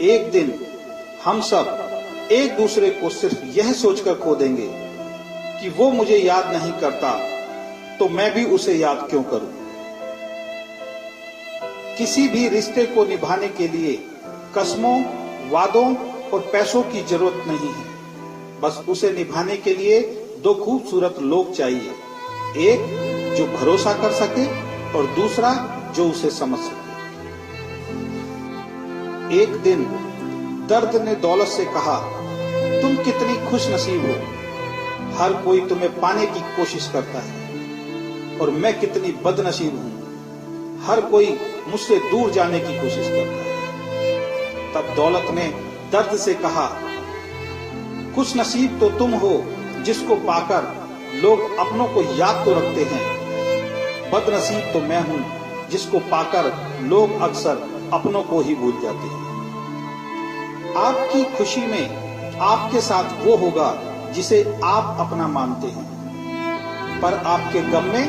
एक दिन हम सब एक दूसरे को सिर्फ यह सोचकर खो देंगे कि वो मुझे याद नहीं करता, तो मैं भी उसे याद क्यों करूं। किसी भी रिश्ते को निभाने के लिए कसमों, वादों और पैसों की जरूरत नहीं है। बस उसे निभाने के लिए दो खूबसूरत लोग चाहिए, एक जो भरोसा कर सके और दूसरा जो उसे समझ सके। एक दिन दर्द ने दौलत से कहा, तुम कितनी खुशनसीब हो, हर कोई तुम्हें पाने की कोशिश करता है, और मैं कितनी बदनसीब हूं, हर कोई मुझसे दूर जाने की कोशिश करता है। तब दौलत ने दर्द से कहा, खुशनसीब तो तुम हो जिसको पाकर लोग अपनों को याद तो रखते हैं, बदनसीब तो मैं हूं जिसको पाकर लोग अक्सर अपनों को ही भूल जाते हैं। आपकी खुशी में आपके साथ वो होगा जिसे आप अपना मानते हैं, पर आपके गम में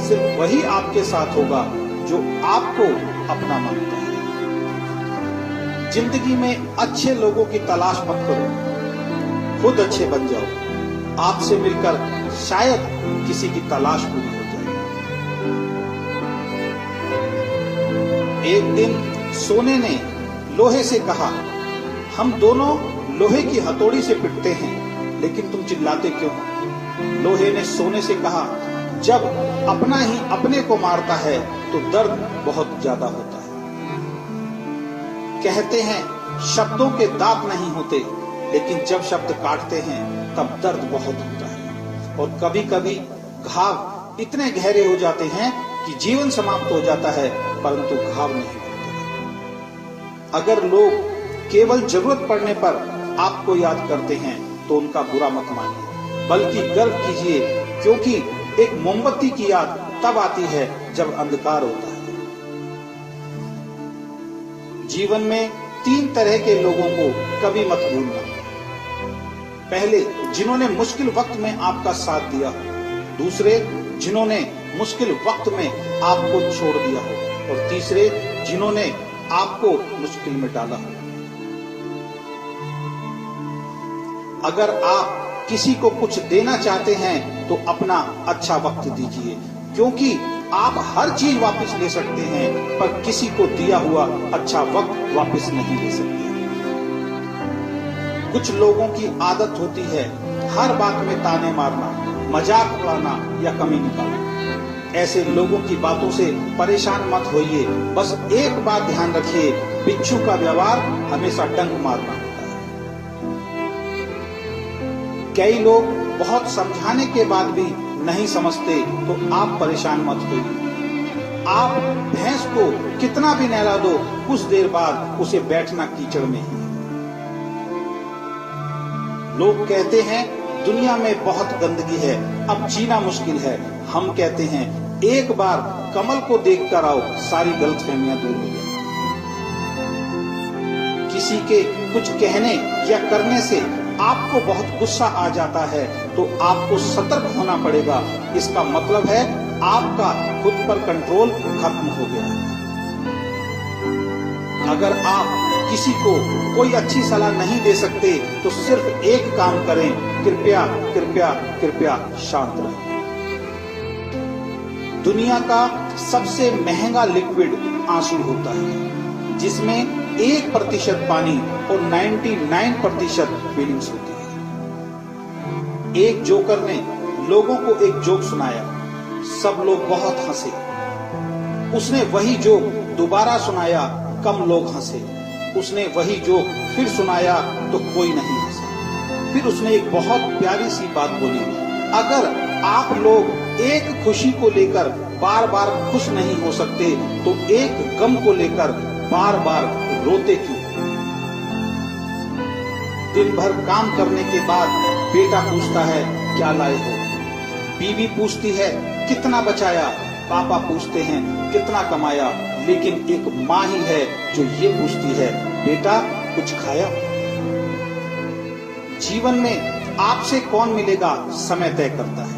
सिर्फ वही आपके साथ होगा जो आपको अपना मानता है। जिंदगी में अच्छे लोगों की तलाश मत करो, खुद अच्छे बन जाओ। आपसे मिलकर शायद किसी की तलाश पूरी हो जाए। एक दिन सोने ने लोहे से कहा, हम दोनों लोहे की हथौड़ी से पिटते हैं, लेकिन तुम चिल्लाते क्यों हो? लोहे ने सोने से कहा, जब अपना ही अपने को मारता है तो दर्द बहुत ज्यादा होता है। कहते हैं शब्दों के दांत नहीं होते, लेकिन जब शब्द काटते हैं तब दर्द बहुत होता है। और कभी कभी घाव इतने गहरे हो जाते हैं कि जीवन समाप्त हो जाता है, परंतु घाव नहीं होते। अगर लोग केवल जरूरत पड़ने पर आपको याद करते हैं तो उनका बुरा मत मानिए, बल्कि गर्व कीजिए, क्योंकि एक मोमबत्ती की याद तब आती है जब अंधकार होता है। जीवन में 3 तरह के लोगों को कभी मत भूलना। पहले, जिन्होंने मुश्किल वक्त में आपका साथ दिया हो। दूसरे, जिन्होंने मुश्किल वक्त में आपको छोड़ दिया हो। और तीसरे, जिन्होंने आपको मुश्किल में डाला हो। अगर आप किसी को कुछ देना चाहते हैं तो अपना अच्छा वक्त दीजिए, क्योंकि आप हर चीज वापस ले सकते हैं, पर किसी को दिया हुआ अच्छा वक्त वापस नहीं ले सकते। कुछ लोगों की आदत होती है हर बात में ताने मारना, मजाक उड़ाना या कमी निकालना। ऐसे लोगों की बातों से परेशान मत होइए। बस एक बात ध्यान रखिए, बिच्छू का व्यवहार हमेशा डंक मारना होता है। कई लोग बहुत समझाने के बाद भी नहीं समझते, तो आप परेशान मत होइए। आप भैंस को कितना भी नहला दो, कुछ देर बाद उसे बैठना कीचड़ में ही। लोग कहते हैं दुनिया में बहुत गंदगी है, अब जीना मुश्किल है। हम कहते हैं एक बार कमल को देख कर आओ, सारी गलतफहमियां दूर हो जाए। किसी के कुछ कहने या करने से आपको बहुत गुस्सा आ जाता है, तो आपको सतर्क होना पड़ेगा। इसका मतलब है आपका खुद पर कंट्रोल खत्म हो गया है। अगर आप किसी को कोई अच्छी सलाह नहीं दे सकते, तो सिर्फ एक काम करें, कृपया कृपया कृपया शांत रहें। दुनिया का सबसे महंगा लिक्विड आंसू होता है, जिसमें 1% पानी और 99% फीलिंग्स होती है। एक जोकर ने लोगों को एक जोक सुनाया, सब लोग बहुत हंसे। उसने वही जोक दोबारा सुनाया, कम लोग हंसे। उसने वही जोक फिर सुनाया तो कोई नहीं हंसा। फिर उसने एक बहुत प्यारी सी बात बोली, अगर आप लोग एक खुशी को लेकर बार बार खुश नहीं हो सकते, तो एक गम को लेकर बार बार रोते क्यों? दिन भर काम करने के बाद बेटा पूछता है क्या लाए हो, बीवी पूछती है कितना बचाया, पापा पूछते हैं कितना कमाया, लेकिन एक माँ ही है जो ये पूछती है बेटा कुछ खाया? जीवन में आपसे कौन मिलेगा समय तय करता है।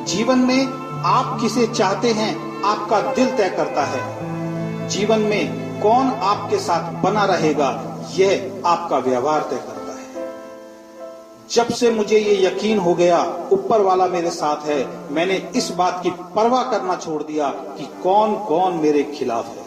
जीवन में आप किसे चाहते हैं आपका दिल तय करता है। जीवन में कौन आपके साथ बना रहेगा यह आपका व्यवहार तय करता है। जब से मुझे ये यकीन हो गया ऊपर वाला मेरे साथ है, मैंने इस बात की परवाह करना छोड़ दिया कि कौन कौन मेरे खिलाफ है।